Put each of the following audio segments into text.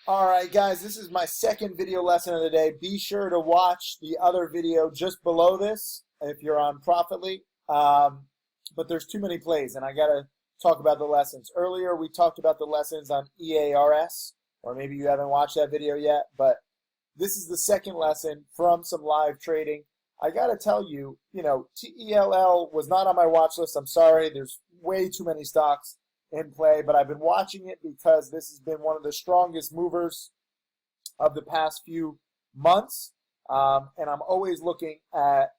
All right, guys, this is my second video lesson of the day. Be sure to watch the other video just below this if you're on Profitly. But there's too many plays, and I got to talk about the lessons. Earlier, we talked about the lessons on EARS, or maybe you haven't watched that video yet, but this is the second lesson from some live trading. I got to tell you, TELL was not on my watch list. I'm sorry. There's way too many stocks in play, but I've been watching it because this has been one of the strongest movers of the past few months, and I'm always looking at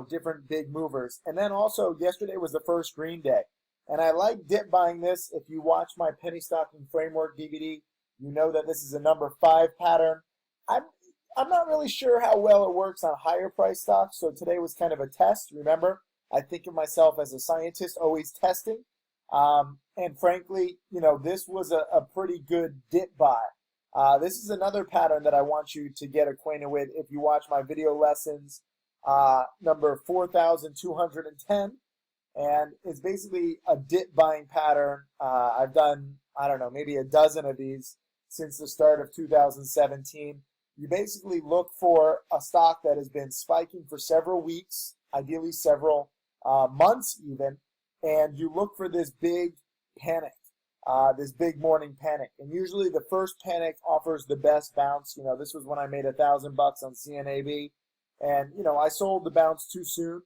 different big movers. And then also yesterday was the first green day, and I like dip buying this. If you watch my penny stocking framework DVD, you know that this is a number 5 pattern. I'm not really sure how well it works on higher price stocks, so today was kind of a test. Remember, I think of myself as a scientist, always testing. And frankly, this was a pretty good dip buy. This is another pattern that I want you to get acquainted with if you watch my video lessons, number 4,210. And it's basically a dip buying pattern. I've done, I don't know, maybe a dozen of these since the start of 2017. You basically look for a stock that has been spiking for several weeks, ideally several months even, and you look for this big panic, this big morning panic. And usually the first panic offers the best bounce. This was when I made $1,000 on CNAB, and I sold the bounce too soon,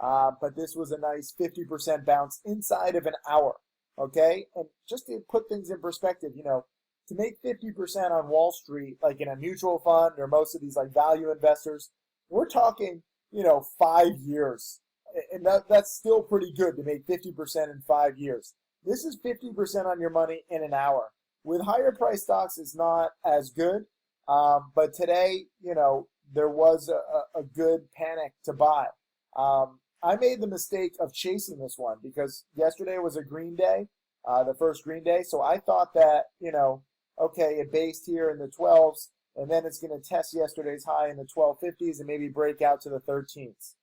but this was a nice 50% bounce inside of an hour. Okay, and just to put things in perspective, to make 50% on Wall Street, like in a mutual fund or most of these like value investors, we're talking 5 years. And that's still pretty good to make 50% in 5 years. This is 50% on your money in an hour. With higher price stocks, it's not as good. But today, there was a good panic to buy. I made the mistake of chasing this one because yesterday was a green day, the first green day. So I thought that, okay, it based here in the 12s, and then it's going to test yesterday's high in the 1250s and maybe break out to the 13s.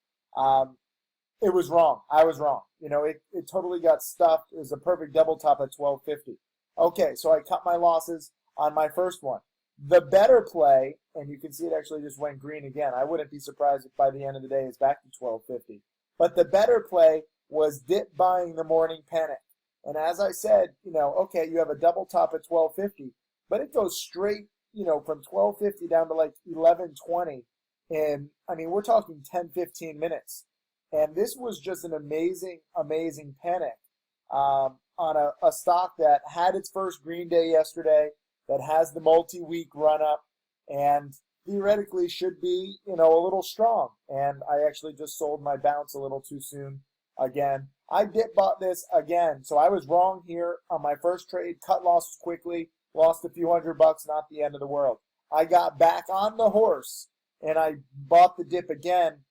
It was wrong. I was wrong. It totally got stuffed. It was a perfect double top at 1250. Okay, so I cut my losses on my first one. The better play, and you can see it actually just went green again. I wouldn't be surprised if by the end of the day it's back to 1250. But the better play was dip buying the morning panic. And as I said, okay, you have a double top at 1250, but it goes straight, from 1250 down to like 1120. And I mean, we're talking 10, 15 minutes. And this was just an amazing, amazing panic on a stock that had its first green day yesterday, that has the multi-week run-up, and theoretically should be, a little strong. And I actually just sold my bounce a little too soon again. I dip bought this again, so I was wrong here on my first trade, cut losses quickly, lost a few $100, not the end of the world. I got back on the horse, and I bought the dip again,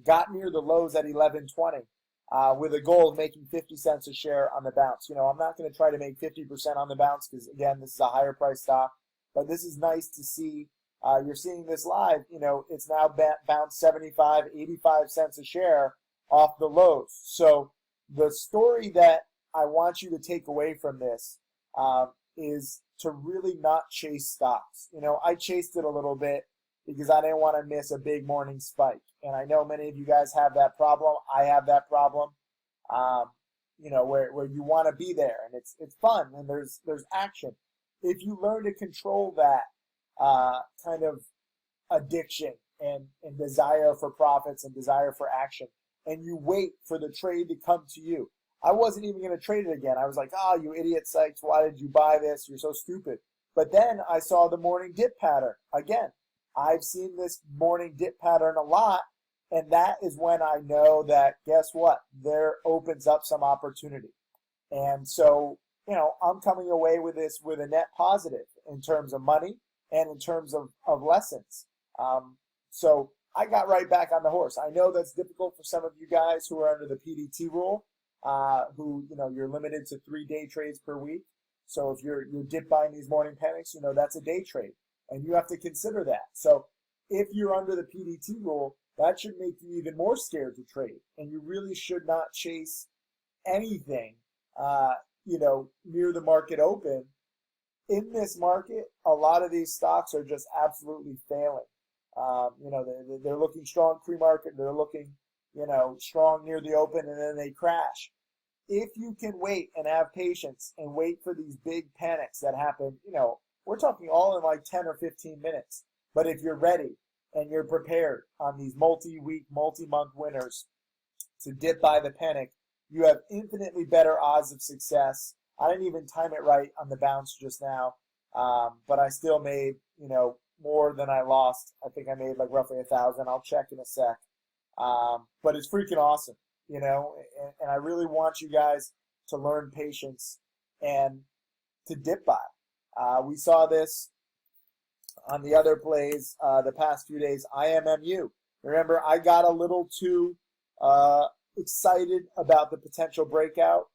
got near the lows at 1120 with a goal of making 50 cents a share on the bounce. I'm not going to try to make 50% on the bounce because, again, this is a higher price stock. But this is nice to see. You're seeing this live. It's now bounced 75, 85 cents a share off the lows. So the story that I want you to take away from this is to really not chase stocks. I chased it a little bit because I didn't want to miss a big morning spike. And I know many of you guys have that problem. I have that problem, where you want to be there, and it's fun, and there's action. If you learn to control that kind of addiction and desire for profits and desire for action, and you wait for the trade to come to you. I wasn't even going to trade it again. I was like, oh, you idiot, Sykes, why did you buy this? You're so stupid. But then I saw the morning dip pattern again. I've seen this morning dip pattern a lot, and that is when I know that, guess what, there opens up some opportunity. And so, I'm coming away with this with a net positive in terms of money and in terms of lessons. So I got right back on the horse. I know that's difficult for some of you guys who are under the PDT rule, who, you're limited to 3 day trades per week. So if you're dip buying these morning panics, that's a day trade. And you have to consider that. So if you're under the PDT rule, that should make you even more scared to trade. And you really should not chase anything, near the market open in this market, a lot of these stocks are just absolutely failing. They're looking strong pre-market, they're looking, strong near the open, and then they crash. If you can wait and have patience and wait for these big panics that happen, we're talking all in like 10 or 15 minutes. But if you're ready and you're prepared on these multi-week, multi-month winners to dip by the panic, you have infinitely better odds of success. I didn't even time it right on the bounce just now, but I still made, more than I lost. I think I made like roughly 1,000. I'll check in a sec. But it's freaking awesome, and I really want you guys to learn patience and to dip by. We saw this on the other plays the past few days. IMMU. Remember, I got a little too excited about the potential breakout.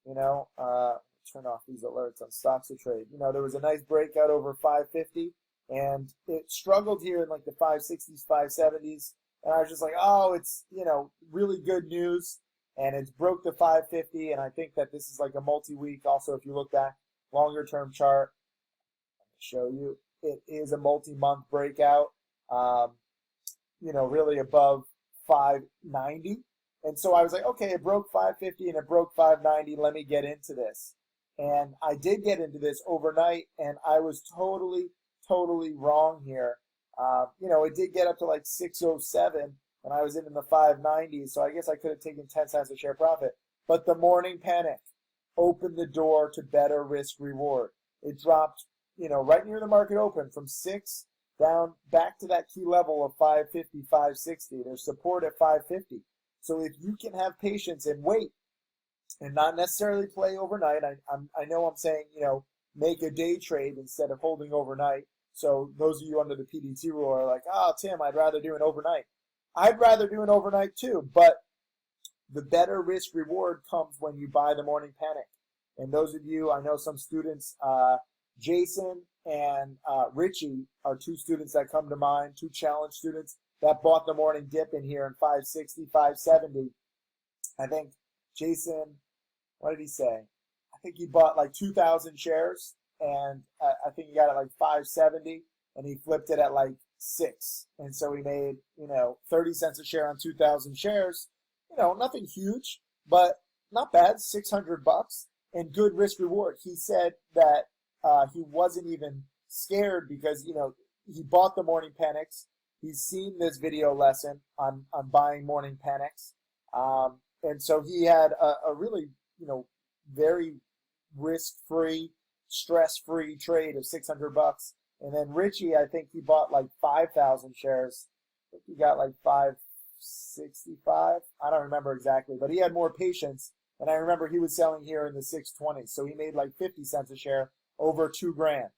Turn off these alerts on stocks to trade. There was a nice breakout over 550, and it struggled here in like the 560s, 570s. And I was just like, oh, it's, really good news. And it's broke the 550, and I think that this is like a multi-week. Also, if you look back, longer-term chart, show you, it is a multi-month breakout, really above 590. And so I was like, okay, it broke 550 and it broke 590. Let me get into this. And I did get into this overnight, and I was totally, totally wrong here. It did get up to like 607, and I was in the 590s, so I guess I could have taken 10 cents a share profit. But the morning panic opened the door to better risk reward. It dropped, right near the market open from 6 down back to that key level of 550, 560. There's support at 550. So if you can have patience and wait and not necessarily play overnight, I know I'm saying, make a day trade instead of holding overnight. So those of you under the PDT rule are like, oh, Tim, I'd rather do an overnight. I'd rather do an overnight too, but the better risk reward comes when you buy the morning panic. And those of you, I know some students, Jason and Richie are two students that come to mind, two challenge students that bought the morning dip in here in 560, 570. I think Jason, what did he say? I think he bought like 2,000 shares, and I think he got it like 570, and he flipped it at like 6. And so he made, 30 cents a share on 2,000 shares. Nothing huge, but not bad, $600 and good risk reward. He said that he wasn't even scared because, he bought the morning panics. He's seen this video lesson on buying morning panics. And so he had a really, very risk-free, stress-free trade of $600. And then Richie, I think he bought like 5,000 shares. I think he got like 565. I don't remember exactly, but he had more patience. And I remember he was selling here in the 620s. So he made like 50 cents a share, over $2,000.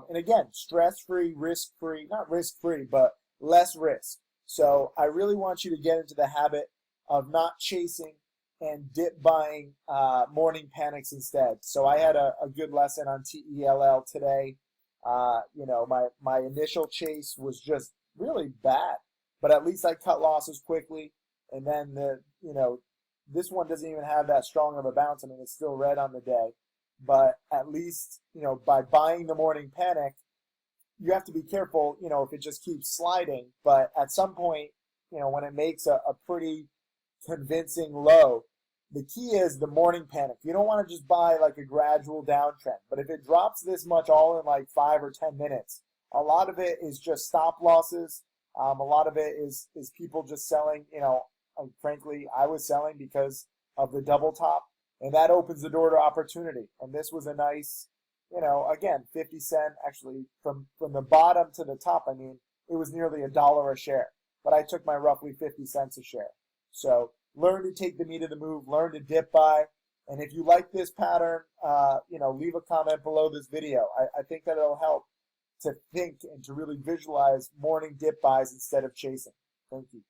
And again, stress-free, risk-free, not risk-free, but less risk. So I really want you to get into the habit of not chasing and dip buying morning panics instead. So I had a good lesson on TELL today. My initial chase was just really bad, but at least I cut losses quickly. And then this one doesn't even have that strong of a bounce. I mean, it's still red on the day, but at least, by buying the morning panic, you have to be careful, if it just keeps sliding. But at some point, when it makes a pretty convincing low, the key is the morning panic. You don't want to just buy like a gradual downtrend. But if it drops this much all in like 5 or 10 minutes, a lot of it is just stop losses. A lot of it is people just selling, frankly, I was selling because of the double top. And that opens the door to opportunity. And this was a nice, again, 50 cent, actually, from the bottom to the top, it was nearly $1 a share. But I took my roughly 50 cents a share. So learn to take the meat of the move, learn to dip buy. And if you like this pattern, leave a comment below this video. I think that it'll help to think and to really visualize morning dip buys instead of chasing. Thank you.